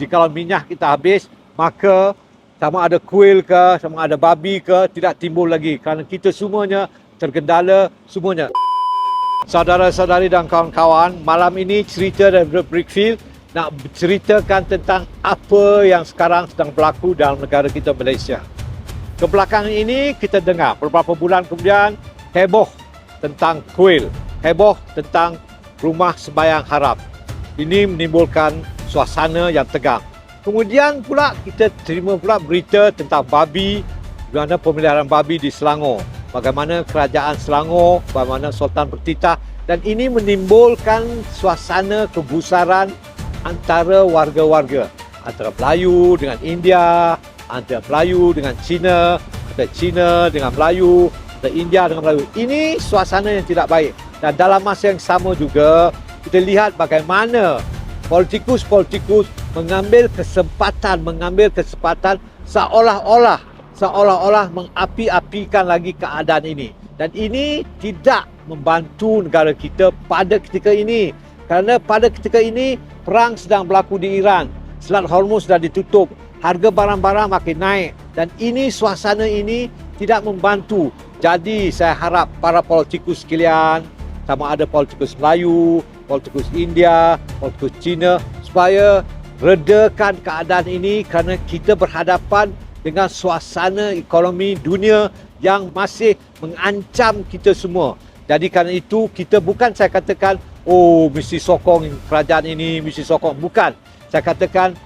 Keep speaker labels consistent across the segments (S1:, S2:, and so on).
S1: Jikalau minyak kita habis, maka sama ada kuil ke, sama ada babi ke, tidak timbul lagi. Kerana kita semuanya tergendala, semuanya. Saudara-saudari dan kawan-kawan, malam ini cerita dari Brickfield nak ceritakan tentang apa yang sekarang sedang berlaku dalam negara kita Malaysia. Kebelakangan ini kita dengar beberapa bulan kemudian heboh tentang kuil, heboh tentang rumah sembahyang haram. Ini menimbulkan suasana yang tegang. Kemudian pula kita terima pula berita tentang babi, di mana pemeliharaan babi di Selangor. Bagaimana kerajaan Selangor, bagaimana Sultan bertitah, dan ini menimbulkan suasana kegusaran antara warga-warga, antara Melayu dengan India, antara Melayu dengan Cina, antara Cina dengan Melayu, antara India dengan Melayu. Ini suasana yang tidak baik. Dan dalam masa yang sama juga, kita lihat bagaimana politikus-politikus mengambil kesempatan seolah-olah mengapi-apikan lagi keadaan ini. Dan ini tidak membantu negara kita pada ketika ini. Kerana pada ketika ini, perang sedang berlaku di Iran. Selat Hormuz sudah ditutup. Harga barang-barang makin naik. Dan ini, suasana ini tidak membantu. Jadi, saya harap para politikus sekalian, sama ada politikus Melayu, politikus India, politikus Cina, supaya redakan keadaan ini kerana kita berhadapan dengan suasana ekonomi dunia yang masih mengancam kita semua. Jadi kerana itu, kita bukan saya katakan, oh mesti sokong kerajaan ini, mesti sokong. Bukan. Saya katakan,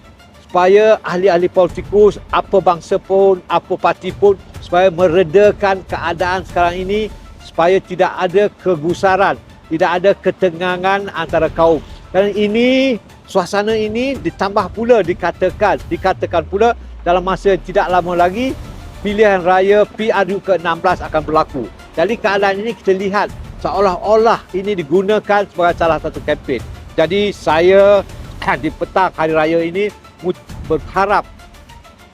S1: supaya ahli-ahli politikus, apa bangsa pun, apa parti pun, supaya meredakan keadaan sekarang ini, supaya tidak ada kegusaran, tidak ada ketegangan antara kaum. Dan ini, suasana ini ditambah pula dikatakan pula dalam masa tidak lama lagi pilihan raya PRU ke-16 akan berlaku. Jadi keadaan ini kita lihat seolah-olah ini digunakan sebagai salah satu kempen. Jadi saya di petang hari raya ini berharap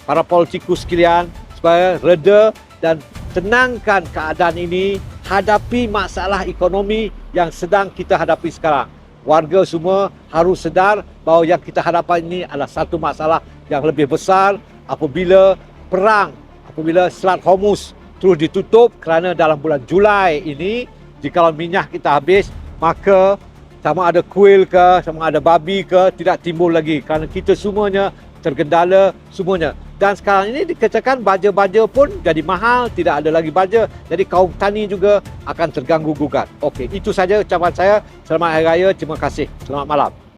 S1: para politikus sekalian supaya reda dan tenangkan keadaan ini, hadapi masalah ekonomi yang sedang kita hadapi sekarang. Warga semua harus sedar bahawa yang kita hadapan ini adalah satu masalah yang lebih besar apabila perang, apabila Selat Hormuz terus ditutup kerana dalam bulan Julai ini, jikalau minyak kita habis, maka sama ada kuil ke, sama ada babi ke, tidak timbul lagi kerana kita semuanya tergendala, semuanya. Dan sekarang ini dikatakan baja-baja pun jadi mahal, tidak ada lagi baja. Jadi kaum tani juga akan terganggu gugat. Okey, itu saja ucapan saya. Selamat Hari Raya, terima kasih. Selamat malam.